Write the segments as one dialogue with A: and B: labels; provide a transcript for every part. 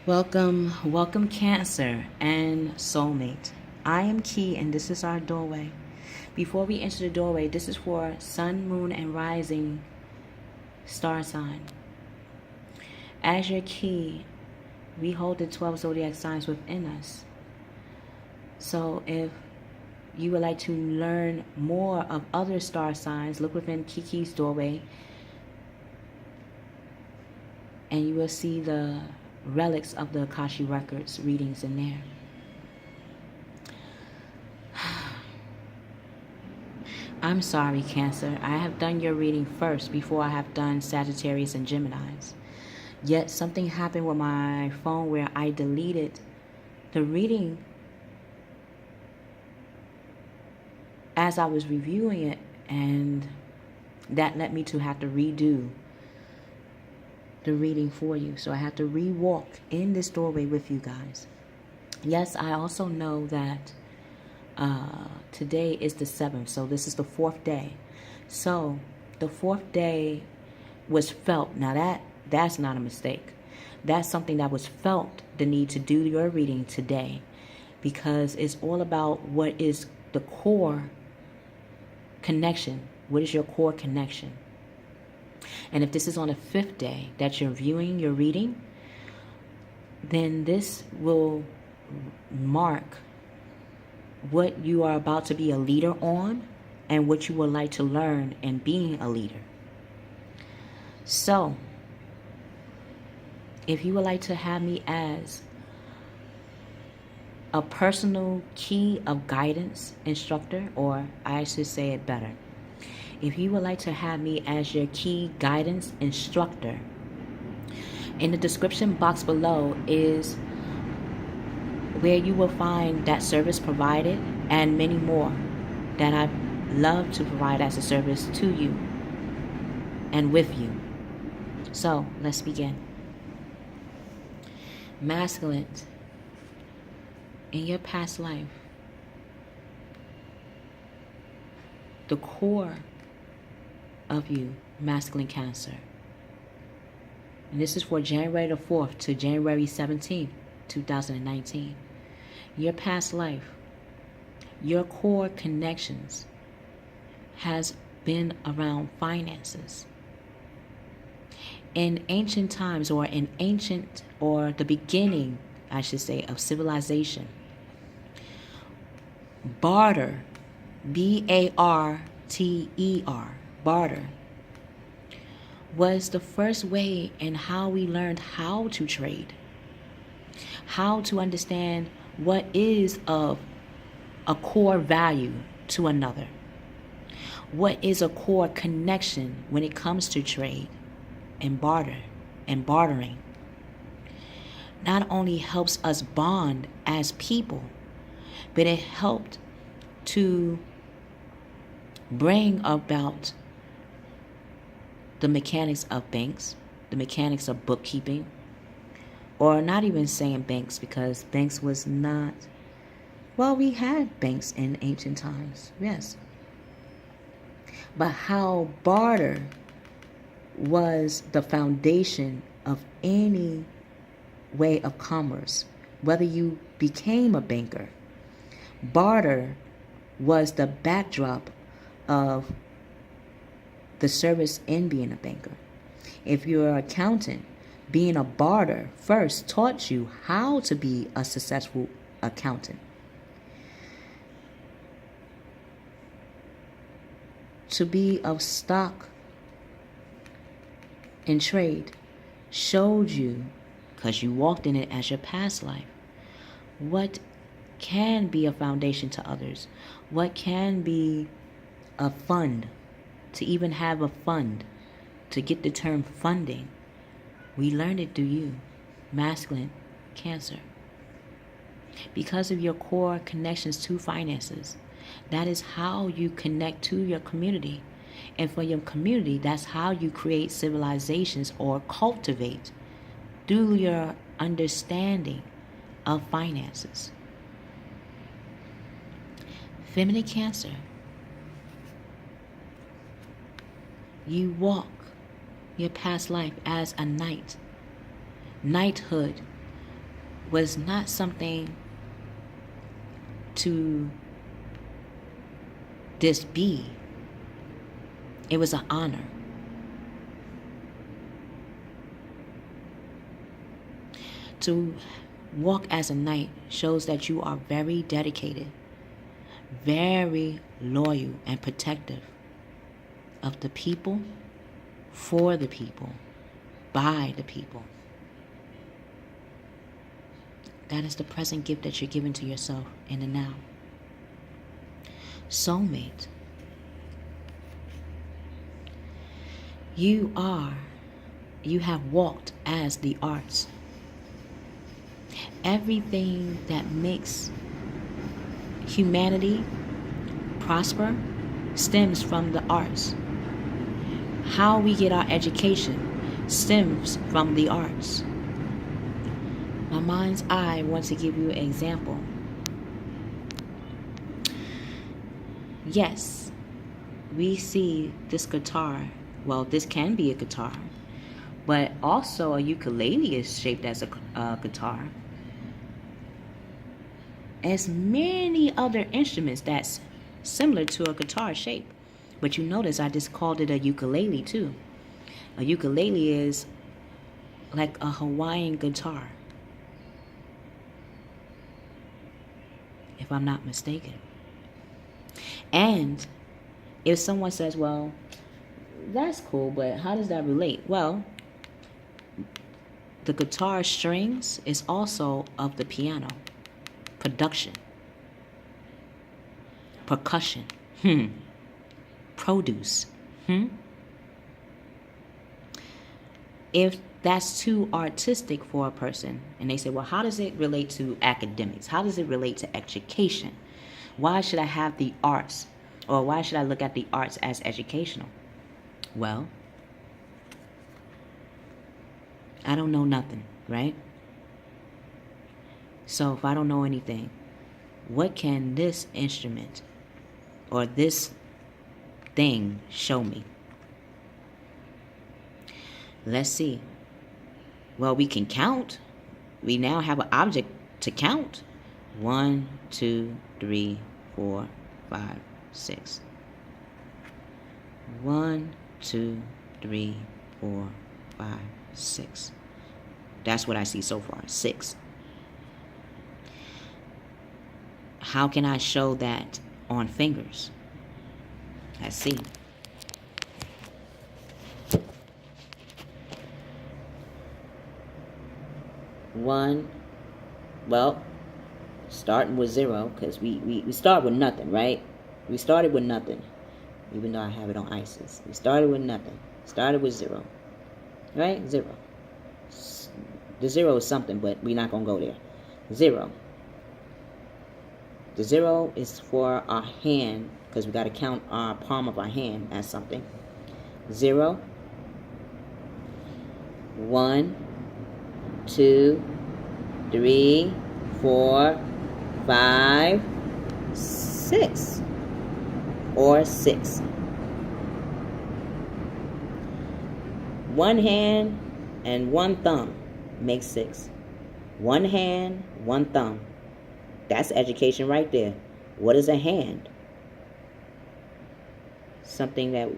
A: Welcome Cancer and Soulmate. I am Key and this is our doorway. Before we enter the doorway, this is for Sun, Moon, and Rising star sign. As your key, we hold the 12 zodiac signs within us. So if you would like to learn more of other star signs, look within Keykey's doorway and you will see the relics of the Akashic Records readings in there. I'm sorry, Cancer. I have done your reading first before I have done Sagittarius and Geminis. Yet something happened with my phone where I deleted the reading as I was reviewing it, and that led me to have to redo the reading for you. So I have to re-walk in this doorway with you guys. Yes, I also know that today is the 7th, so this is the 4th day. So the 4th day was felt. Now that's not a mistake. That's something that was felt, the need to do your reading today, because it's all about what is the core connection. What is your core connection? And if this is on the 5th day that you're viewing your reading, then this will mark what you are about to be a leader on and what you would like to learn in being a leader. So, if you would like to have me as a personal key of guidance instructor, or I should say it better, if you would like to have me as your key guidance instructor, in the description box below is where you will find that service provided and many more that I love to provide as a service to you and with you. So let's begin. Masculine, in your past life, the core of you, masculine Cancer, and this is for January the 4th to January 17th, 2019. Your past life, your core connections has been around finances. In ancient times, or the beginning, I should say, of civilization, barter, barter, barter, was the first way in how we learned how to trade, how to understand what is of a core value to another, what is a core connection when it comes to trade and bartering. Not only helps us bond as people, but it helped to bring about the mechanics of banks, the mechanics of bookkeeping, or not even saying banks, because banks was not, well, we had banks in ancient times, yes. But how barter was the foundation of any way of commerce, whether you became a banker, barter was the backdrop of the service in being a banker. If you're an accountant, being a barter first taught you how to be a successful accountant. To be of stock in trade showed you, because you walked in it as your past life, what can be a foundation to others, what can be a fund, to even have a fund, to get the term funding. We learned it through you, masculine Cancer. Because of your core connections to finances, that is how you connect to your community. And for your community, that's how you create civilizations or cultivate through your understanding of finances. Feminine Cancer, you walk your past life as a knight. Knighthood was not something to just be. It was an honor. To walk as a knight shows that you are very dedicated, very loyal and protective of the people, for the people, by the people. That is the present gift that you're giving to yourself in the now. Soulmate. You have walked as the arts. Everything that makes humanity prosper stems from the arts. How we get our education stems from the arts. My mind's eye wants to give you an example. Yes, we see this guitar. Well, this can be a guitar, but also a ukulele is shaped as a guitar. As many other instruments that's similar to a guitar shape. But you notice I just called it a ukulele too. A ukulele is like a Hawaiian guitar, if I'm not mistaken. And if someone says, well, that's cool, but how does that relate? Well, the guitar strings is also of the piano. Production. Percussion. Produce. If that's too artistic for a person, and they say, well, how does it relate to academics? How does it relate to education? Why should I have the arts? Or why should I look at the arts as educational? Well, I don't know nothing, right? So if I don't know anything, what can this instrument or this thing show me? Let's see. Well, we can count. We now have an object to count. 1, 2, 3, 4, 5, 6. 1, 2, 3, 4, 5, 6. That's what I see so far, 6. How can I show that on fingers? Let's see. One, well, starting with 0, because we start with nothing, right? We started with nothing, even though I have it on ISIS. We started with nothing. Started with 0, right? 0. The 0 is something, but we're not going to go there. 0. The 0 is for our hand, because we got to count our palm of our hand as something. 0, 1, 2, 3, 4, 5, 6, or 6. One hand and one thumb makes 6. One hand, one thumb. That's education right there. What is a hand? Something that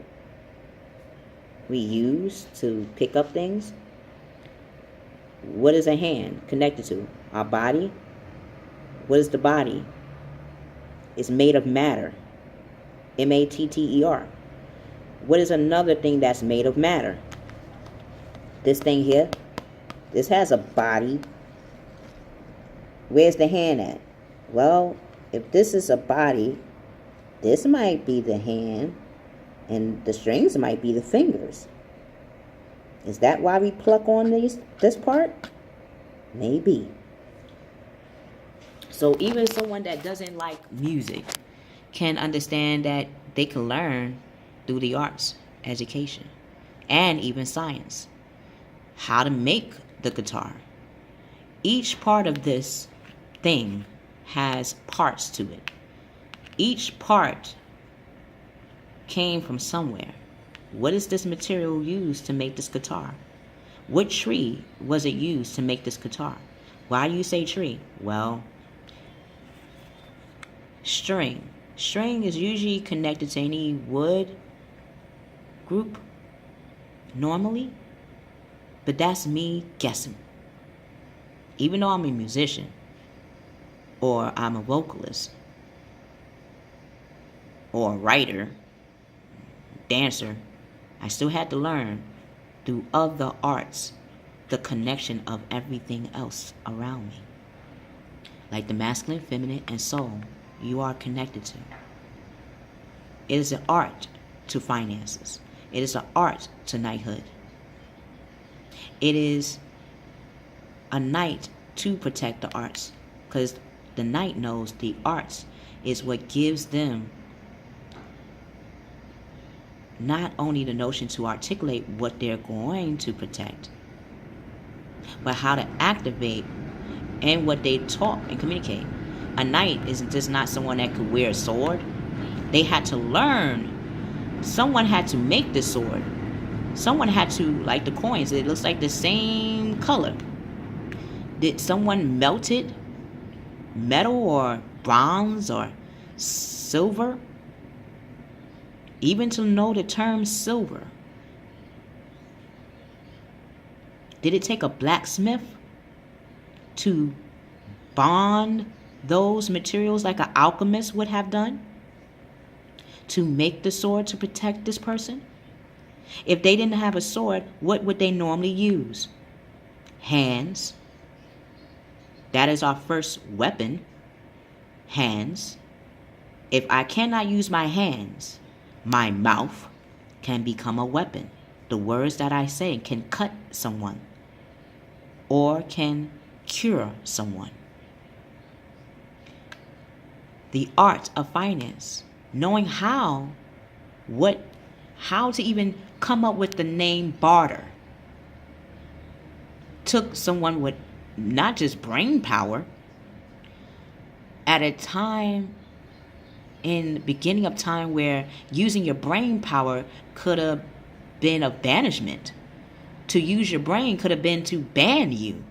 A: we use to pick up things. What is a hand connected to? Our body. What is the body? It's made of matter. M-A-T-T-E-R. What is another thing that's made of matter? This thing here. This has a body. Where's the hand at? Well, if this is a body, this might be the hand, and the strings might be the fingers. Is that why we pluck on this part? Maybe. So even someone that doesn't like music can understand that they can learn through the arts, education, and even science. How to make the guitar. Each part of this thing has parts to it. Each part came from somewhere. What is this material used to make this guitar? What tree was it used to make this guitar? Why do you say tree? Well, string. String is usually connected to any wood group, normally. But that's me guessing. Even though I'm a musician, or I'm a vocalist, or a writer, dancer, I still had to learn through other arts the connection of everything else around me. Like the masculine, feminine, and soul you are connected to. It is an art to finances. It is an art to knighthood. It is a knight to protect the arts, because the knight knows the arts is what gives them not only the notion to articulate what they're going to protect, but how to activate and what they talk and communicate. A knight is just not someone that could wear a sword. They had to learn. Someone had to make this sword. Someone had to, like the coins, it looks like the same color. Did someone melt it? Metal or bronze or silver? Even to know the term silver. Did it take a blacksmith to bond those materials like an alchemist would have done to make the sword to protect this person? If they didn't have a sword, what would they normally use? Hands. That is our first weapon. Hands. If I cannot use my hands, my mouth can become a weapon. The words that I say can cut someone or can cure someone. The art of finance, knowing how to even come up with the name barter, took someone with not just brain power. At a time in the beginning of time where using your brain power could have been a banishment. To use your brain could have been to ban you,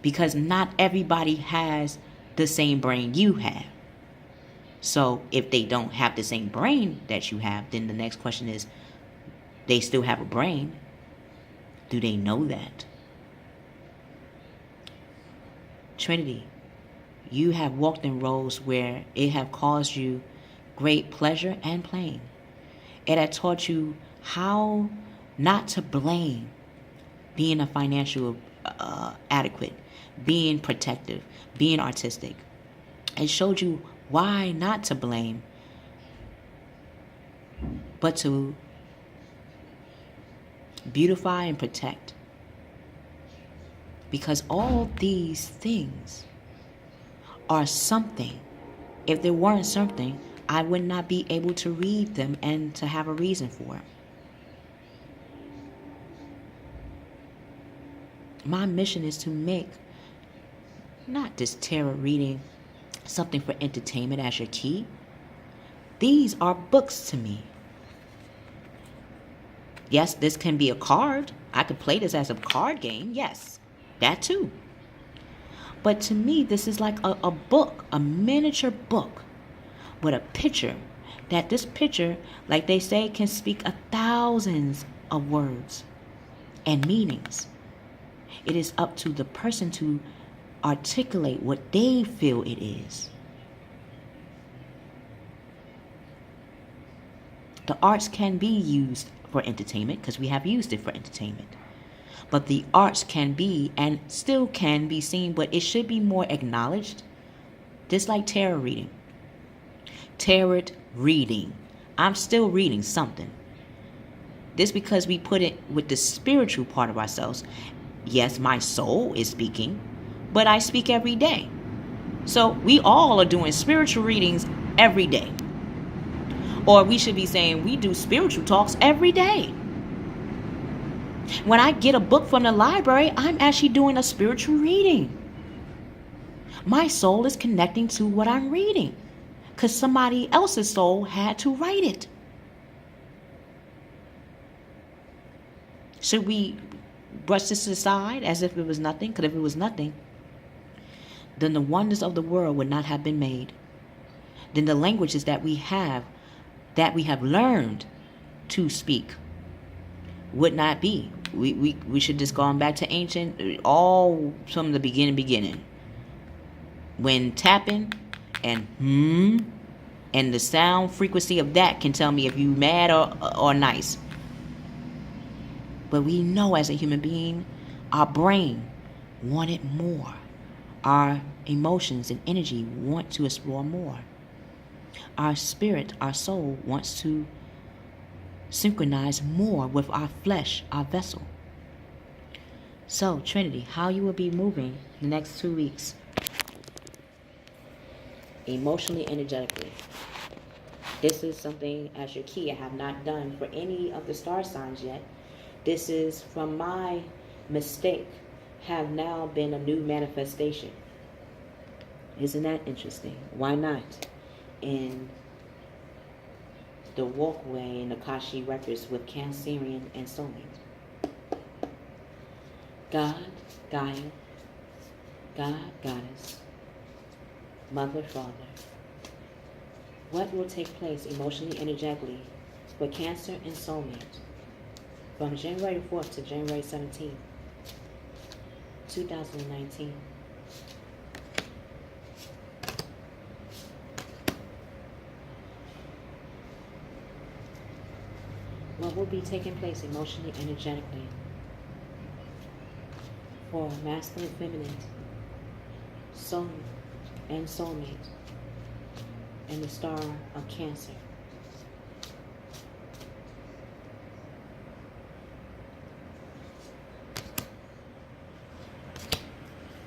A: because not everybody has the same brain you have. So if they don't have the same brain that you have, then the next question is, they still have a brain. Do they know that? Trinity, you have walked in roles where it have caused you great pleasure and pain. It had taught you how not to blame being a financial adequate, being protective, being artistic. It showed you why not to blame, but to beautify and protect. Because all these things are something. If there weren't something, I would not be able to read them and to have a reason for it. My mission is to make not this tarot reading something for entertainment as your key. These are books to me. Yes, this can be a card. I could play this as a card game. Yes, that too. But to me, this is like a book, a miniature book with a picture. That this picture, like they say, can speak 1,000s of words and meanings. It is up to the person to articulate what they feel it is. The arts can be used for entertainment because we have used it for entertainment. But the arts can be and still can be seen, but it should be more acknowledged. Just like tarot reading. Tarot reading. I'm still reading something. This because we put it with the spiritual part of ourselves. Yes, my soul is speaking, but I speak every day. So we all are doing spiritual readings every day. Or we should be saying we do spiritual talks every day. When I get a book from the library, I'm actually doing a spiritual reading. My soul is connecting to what I'm reading because somebody else's soul had to write it. Should we brush this aside as if it was nothing? Because if it was nothing, then the wonders of the world would not have been made. Then the languages that we have learned to speak would not be. We should just go back to ancient, all from the beginning. When tapping and and the sound frequency of that can tell me if you mad or nice. But we know as a human being, our brain wanted more. Our emotions and energy want to explore more. Our spirit, our soul wants to synchronize more with our flesh, our vessel. So, Trinity, how you will be moving the next 2 weeks? Emotionally, energetically. This is something as your key I have not done for any of the star signs yet. This is from my mistake have now been a new manifestation. Isn't that interesting? Why not? In the walkway in Akashic Records with Cancerian and Soulmate. God, Gaia, God, Goddess, Mother, Father. What will take place emotionally, energetically for Cancer and Soulmate from January 4th to January 17th, 2019? What will be taking place emotionally, energetically for masculine, feminine, soul and soulmate, and the star of Cancer?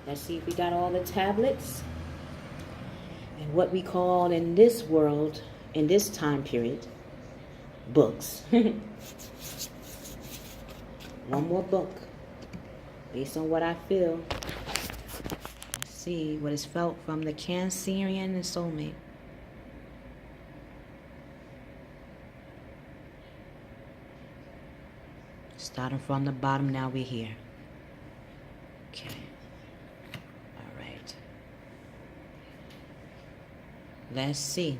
A: Let's see if we got all the tablets and what we call in this world, in this time period, books. One more book based on what I feel. Let's see what is felt from the Cancerian and Soulmate. Starting from the bottom, now we're here. Okay. All right. Let's see.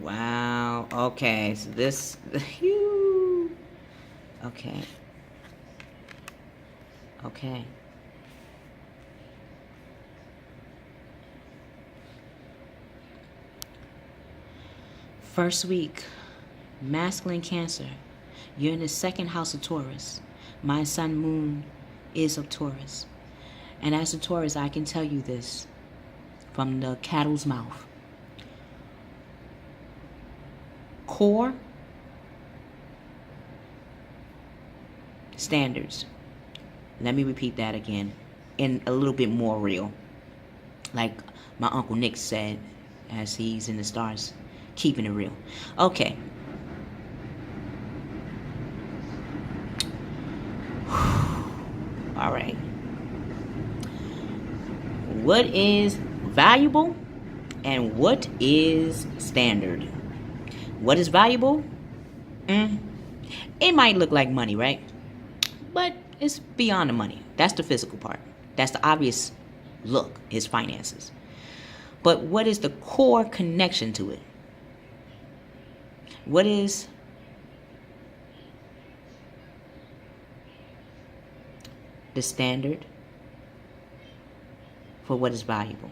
A: Wow. Okay. So this. Okay. Okay. First week, masculine Cancer. You're in the second house of Taurus. My sun moon is of Taurus. And as a Taurus, I can tell you this from the cattle's mouth. Core standards. Let me repeat that again in a little bit more real. Like my Uncle Nick said, as he's in the stars, keeping it real. Okay. All right. What is valuable and what is standard? What is valuable? It might look like money, right? But it's beyond the money. That's the physical part. That's the obvious look, is finances. But what is the core connection to it? What is the standard for what is valuable?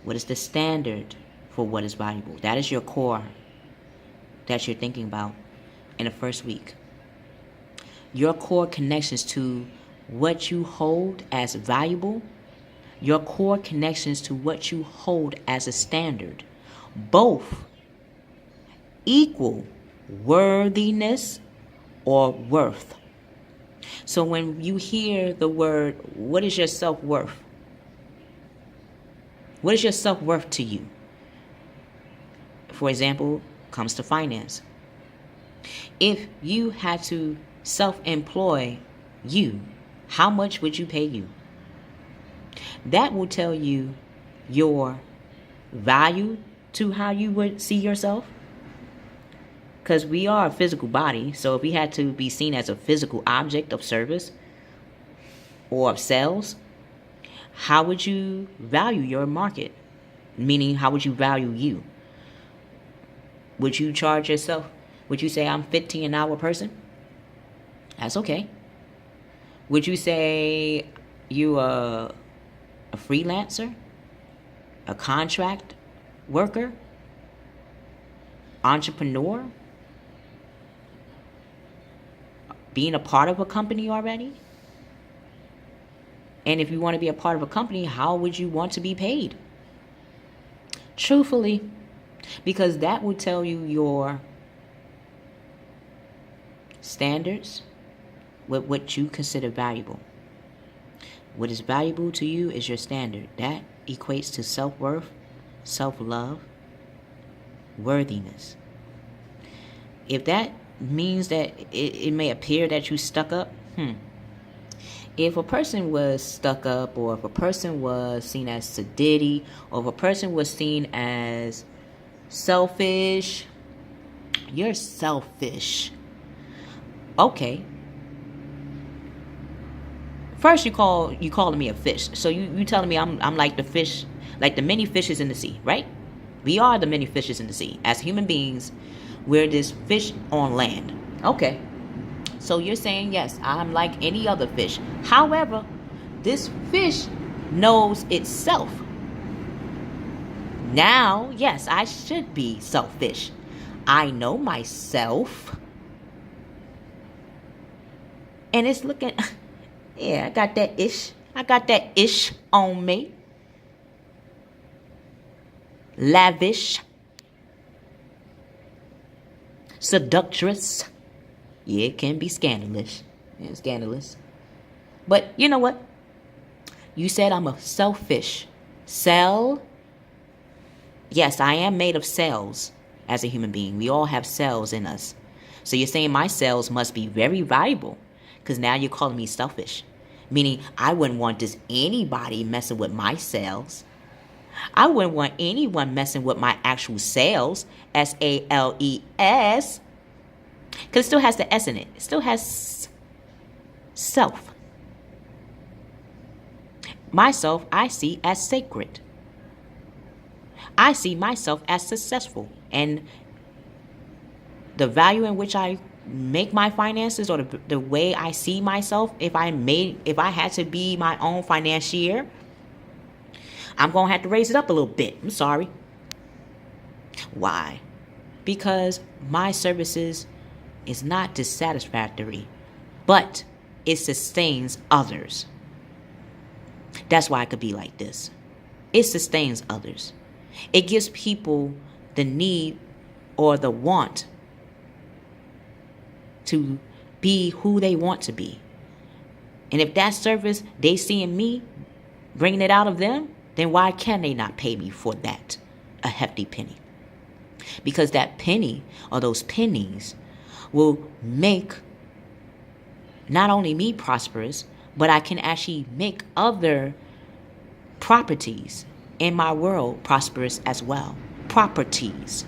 A: What is the standard for what is valuable? That is your core that you're thinking about in the first week. Your core connections to what you hold as valuable, your core connections to what you hold as a standard, both equal worthiness or worth. So when you hear the word, what is your self-worth? What is your self-worth to you? For example, comes to finance. If you had to self-employ you, how much would you pay you? That will tell you your value to how you would see yourself. Because we are a physical body. So if we had to be seen as a physical object of service or of sales, how would you value your market? Meaning, how would you value you? Would you charge yourself? Would you say, I'm 15 an hour person? That's okay. Would you say you are a freelancer? A contract worker? Entrepreneur? Being a part of a company already? And if you want to be a part of a company, how would you want to be paid? Truthfully, because that would tell you your standards with what you consider valuable. What is valuable to you is your standard. That equates to self-worth, self-love, worthiness. If that means that it may appear that you stuck up, if a person was stuck up, or if a person was seen as sedity, or if a person was seen as selfish, you're selfish. Okay. First you calling me a fish. So you telling me I'm like the fish, like the many fishes in the sea, right? We are the many fishes in the sea. As human beings, we're this fish on land. Okay. So you're saying, yes, I'm like any other fish. However, this fish knows itself. Now, yes, I should be selfish. I know myself. And it's looking, yeah, I got that ish. I got that ish on me. Lavish. Seductress. Yeah, it can be scandalous. Yeah, scandalous. But you know what? You said I'm a selfish. Cell. Yes, I am made of cells as a human being. We all have cells in us. So you're saying my cells must be very valuable, because now you're calling me selfish. Meaning I wouldn't want just anybody messing with my cells. I wouldn't want anyone messing with my actual cells. SALES. Because it still has the S in it. It still has self. Myself, I see as sacred. I see myself as successful. And the value in which I make my finances, or the way I see myself, if I had to be my own financier, I'm going to have to raise it up a little bit. I'm sorry. Why? Because my services is not dissatisfactory, but it sustains others. That's why I could be like this. It sustains others. It gives people the need or the want to be who they want to be. And if that service they see in me, bringing it out of them, then why can they not pay me for that, a hefty penny? Because that penny, or those pennies, will make not only me prosperous, but I can actually make other properties in my world prosperous as well. Properties.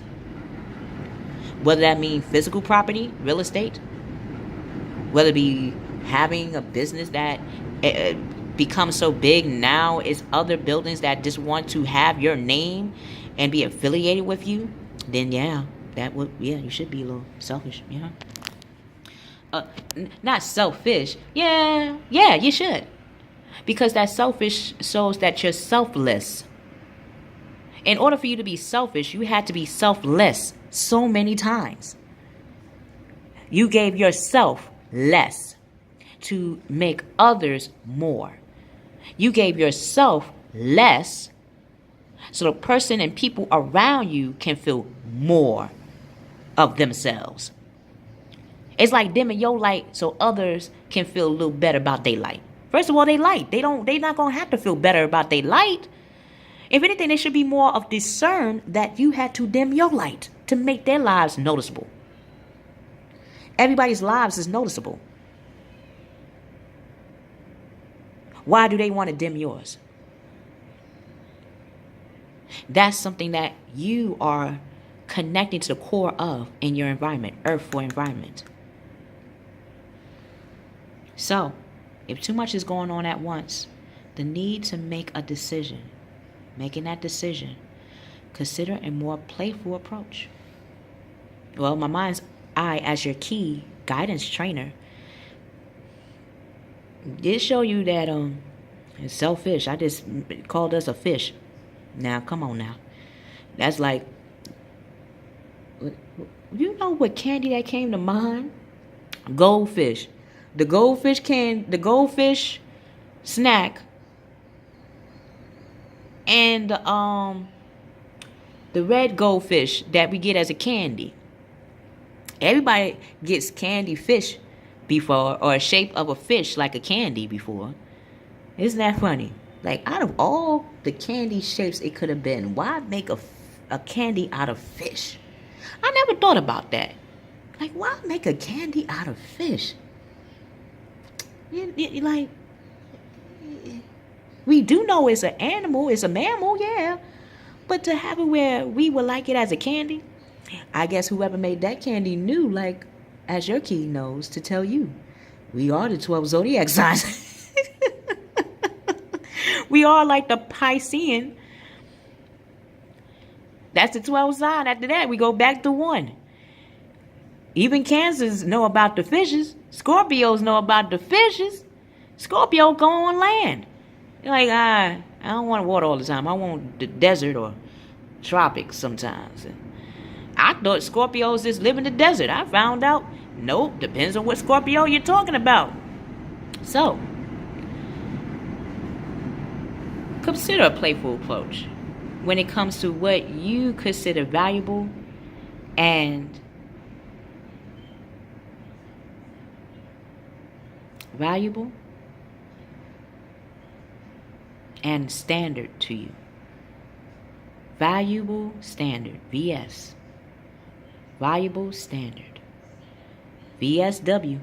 A: Whether that means physical property, real estate, whether it be having a business that becomes so big now, it's other buildings that just want to have your name and be affiliated with you, then you should be a little selfish, not selfish. Yeah, you should. Because that selfish shows that you're selfless. In order for you to be selfish, you had to be selfless so many times. You gave yourself less to make others more. You gave yourself less so the person and people around you can feel more of themselves. It's like dimming your light so others can feel a little better about their light. First of all, they light. They're not going to have to feel better about their light. If anything, they should be more of discern that you had to dim your light to make their lives noticeable. Everybody's lives is noticeable. Why do they want to dim yours? That's something that you are connecting to the core of in your environment, earth for environment. So, if too much is going on at once, the need to make a decision, making that decision, consider a more playful approach. Well, my mind's eye as your key guidance trainer did show you that it's selfish. I just called us a fish. Now, come on now. That's like, you know what candy that came to mind? Goldfish. The goldfish snack, and the red goldfish that we get as a candy. Everybody gets candy fish before, or a shape of a fish like a candy before. Isn't that funny? Like, out of all the candy shapes it could have been, why make a candy out of fish? I never thought about that. Like, why make a candy out of fish? Like, we do know it's an animal, it's a mammal, yeah. But to have it where we would like it as a candy, I guess whoever made that candy knew, like, as your key knows, to tell you, we are the 12 zodiac signs. We are like the Piscean. That's the 12th sign. After that, we go back to 1. Even Cancers know about the fishes. Scorpios know about the fishes. Scorpio go on land. You're like, I don't want water all the time. I want the desert or tropics sometimes. I thought Scorpios just live in the desert. I found out, nope, depends on what Scorpio you're talking about. So, consider a playful approach when it comes to what you consider valuable and standard to you. Valuable standard, VS. Valuable standard, VSW.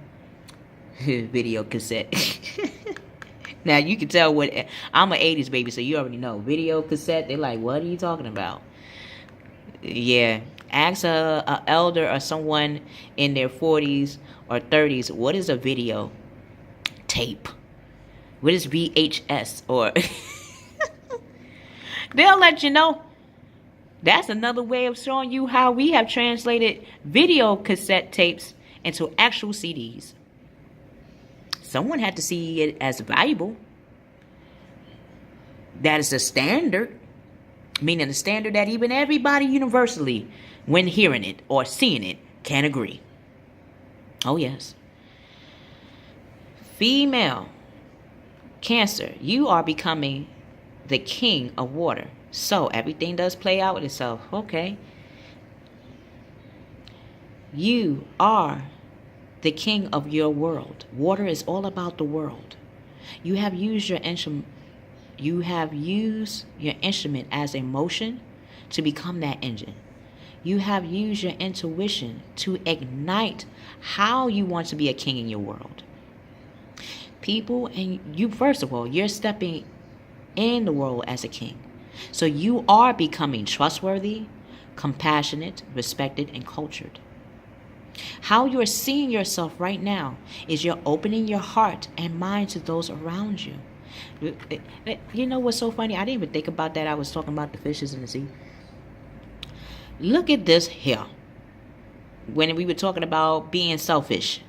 A: Video cassette. Now you can tell what I'm an 80s baby, so you already know. Video cassette, they're like, what are you talking about? Yeah. Ask a elder or someone in their 40s or 30s, what is a video tape? What is VHS? Or they'll let you know. That's another way of showing you how we have translated video cassette tapes into actual CDs. Someone had to see it as valuable. That is a standard. Meaning a standard that even everybody universally, when hearing it or seeing it, can agree. Oh, yes. Female Cancer, you are becoming the king of water. So everything does play out with itself. Okay. You are the king of your world. Water is all about the world. You have used your instrument. You have used your instrument as a motion to become that engine. You have used your intuition to ignite how you want to be a king in your world. People, and you, first of all, you're stepping in the world as a king. So you are becoming trustworthy, compassionate, respected, and cultured. How you're seeing yourself right now is you're opening your heart and mind to those around you. You know what's so funny? I didn't even think about that. I was talking about the fishes in the sea. Look at this here. When we were talking about being selfish,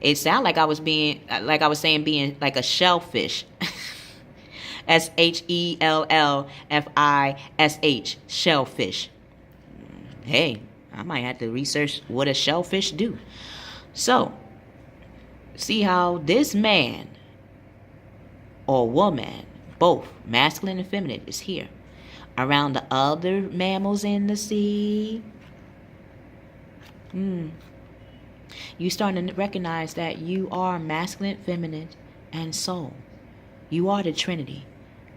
A: it sounded like I was saying being like a shellfish. SHELLFISH, shellfish. Hey, I might have to research what a shellfish do. So, see how this man or woman, both masculine and feminine, is here around the other mammals in the sea. You starting to recognize that you are masculine, feminine, and soul. You are the Trinity,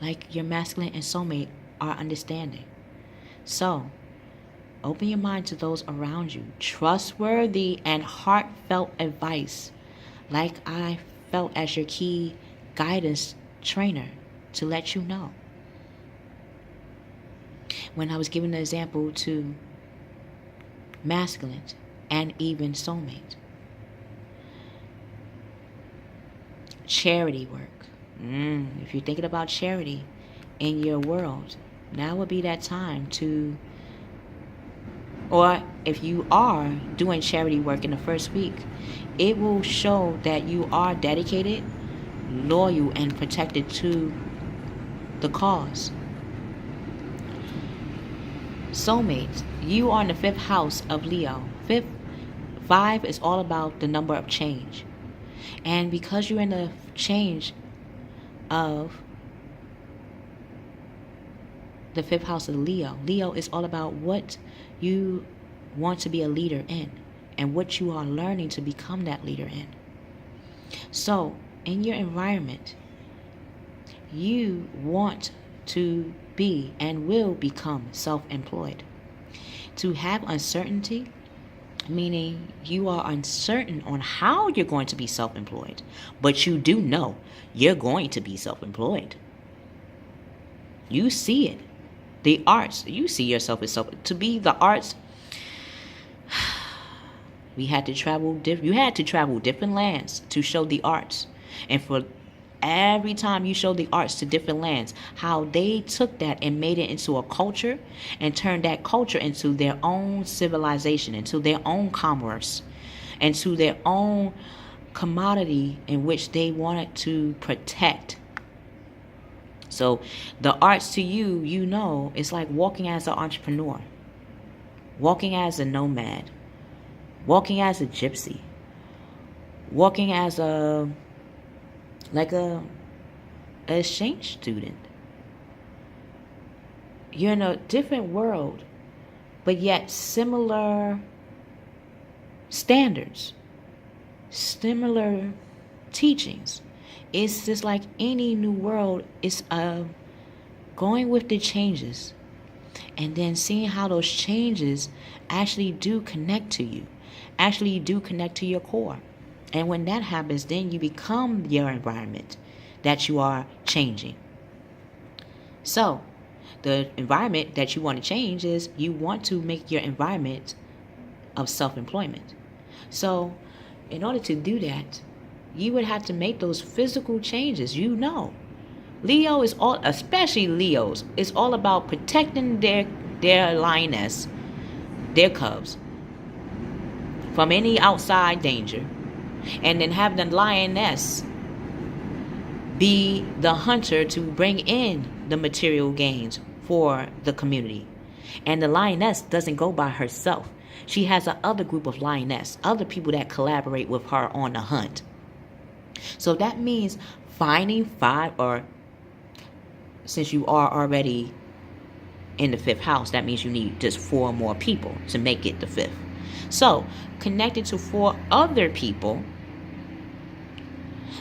A: like your masculine and soulmate are understanding. So, open your mind to those around you. Trustworthy and heartfelt advice, like I felt as your key guidance trainer, to let you know. when I was giving the example to masculine and even soulmate. Charity work. If you're thinking about charity in your world, now would be that time to, or if you are doing charity work in the first week, it will show that you are dedicated, loyal, and protected to the cause. Soulmate, you are in the 5th house of Leo. 5 is all about the number of change. And because you're in the change of the 5th house of Leo, Leo is all about what you want to be a leader in and what you are learning to become that leader in. So, in your environment, you want to be and will become self-employed. To have uncertainty, meaning you are uncertain on how you're going to be self-employed, but you do know you're going to be self-employed. You see it. The arts, you see yourself as to be the arts. You had to travel different lands to show the arts. And for every time you show the arts to different lands, how they took that and made it into a culture and turned that culture into their own civilization, into their own commerce, into their own commodity in which they wanted to protect. So the arts to you, you know, it's like walking as an entrepreneur, walking as a nomad, walking as a gypsy, walking as an exchange student. You're in a different world, but yet similar standards, similar teachings. It's just like any new world. It's going with the changes and then seeing how those changes actually do connect to you, actually do connect to your core. And when that happens, then you become your environment that you are changing. So the environment that you want to change is you want to make your environment of self-employment. So in order to do that, you would have to make those physical changes. You know, Leo is all, especially Leos, is all about protecting their lioness, their cubs, from any outside danger. And then have the lioness be the hunter to bring in the material gains for the community. And the lioness doesn't go by herself. She has another group of lioness, other people that collaborate with her on the hunt. So that means finding 5, or since you are already in the 5th house, that means you need just 4 more people to make it the 5th. So connected to 4 other people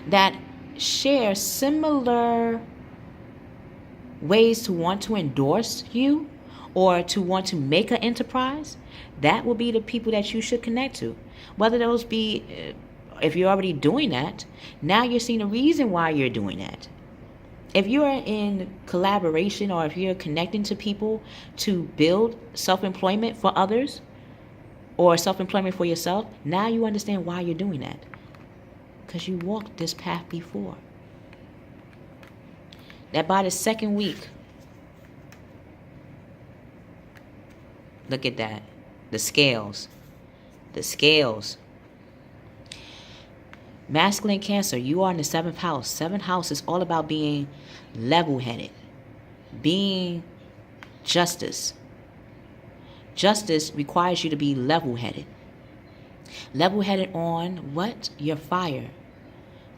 A: that share similar ways to want to endorse you or to want to make an enterprise, that will be the people that you should connect to. Whether those be, if you're already doing that, now you're seeing the reason why you're doing that. If you're in collaboration or if you're connecting to people to build self-employment for others or self-employment for yourself, now you understand why you're doing that. Because you walked this path before. That by the 2nd week, look at that. The scales. Masculine Cancer, you are in the 7th house. 7th house is all about being level-headed, being justice. Justice requires you to be level-headed. Level-headed on what? Your fire.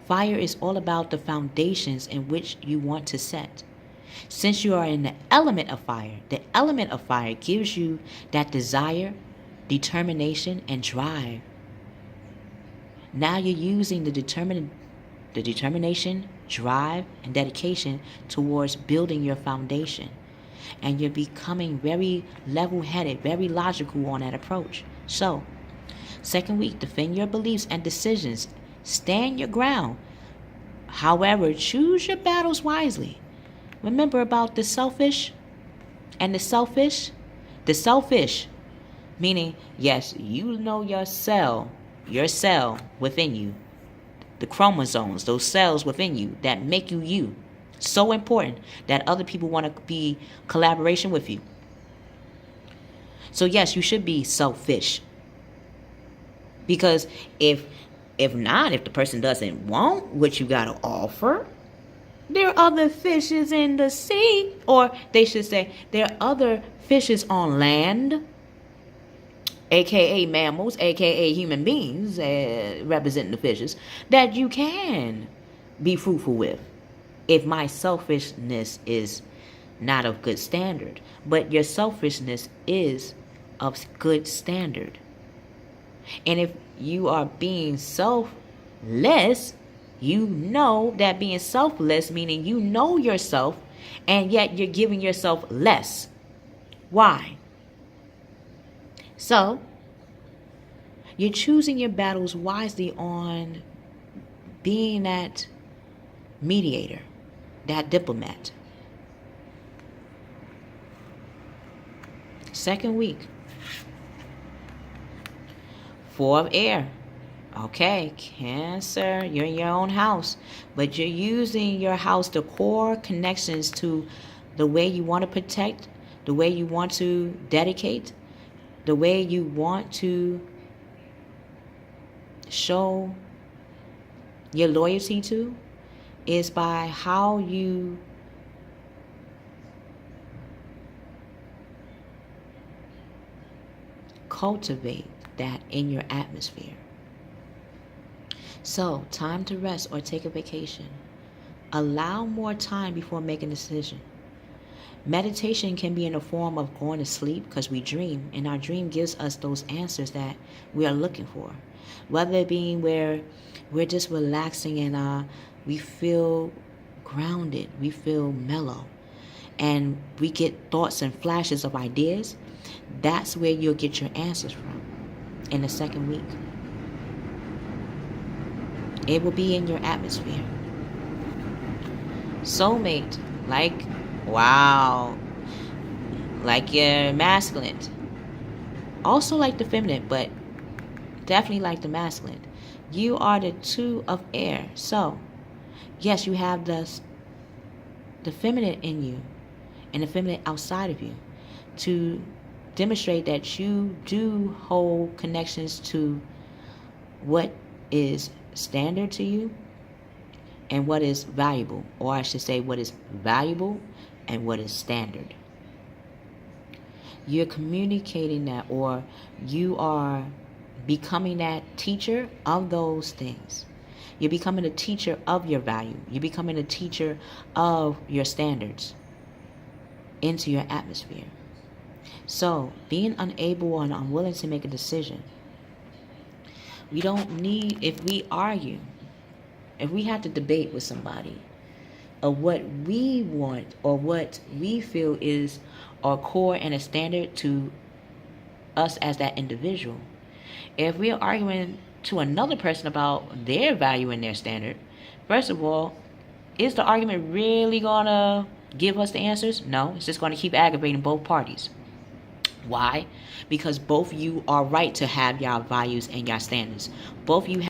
A: Fire is all about the foundations in which you want to set. Since you are in the element of fire gives you that desire, determination, and drive. Now you're using the determination, drive, and dedication towards building your foundation. And you're becoming very level-headed, very logical on that approach. So, 2nd week, defend your beliefs and decisions. Stand your ground. However, choose your battles wisely. Remember about the selfish. And the selfish, meaning, yes, you know your cell within you, the chromosomes, those cells within you that make you you. So important that other people want to be collaboration with you. So yes, you should be selfish. Because if the person doesn't want what you got to offer, there are other fishes in the sea, or they should say there are other fishes on land, aka mammals, aka human beings, representing the fishes, that you can be fruitful with. If my selfishness is not of good standard, but your selfishness is of good standard. And if you are being selfless, you know that being selfless, meaning you know yourself, and yet you're giving yourself less. Why? So, you're choosing your battles wisely on being that mediator, that diplomat. Second week. 4 of air. Okay, Cancer, you're in your own house, but you're using your house, the core connections to the way you want to protect, the way you want to dedicate, the way you want to show your loyalty to, is by how you cultivate that in your atmosphere. So, time to rest or take a vacation. Allow more time before making a decision. Meditation can be in the form of going to sleep, because we dream, and our dream gives us those answers that we are looking for. Whether it be where we're just relaxing and we feel grounded, we feel mellow, and we get thoughts and flashes of ideas, that's where you'll get your answers from in the second week. It will be in your atmosphere. Soulmate, wow, like your masculine. Also like the feminine, but definitely like the masculine. You are the 2 of air. So, yes, you have the feminine in you and the feminine outside of you to demonstrate that you do hold connections to what is standard to you and what is valuable, or I should say what is valuable and what is standard. You're communicating that, or you are becoming that teacher of those things. You're becoming a teacher of your value. You're becoming a teacher of your standards into your atmosphere. So, being unable and unwilling to make a decision. We don't need, if we argue, if we have to debate with somebody of what we want or what we feel is our core and a standard to us as that individual, if we're arguing to another person about their value and their standard, first of all, is the argument really going to give us the answers? No, it's just going to keep aggravating both parties. Why? Because both you are right to have your values and your standards. Both you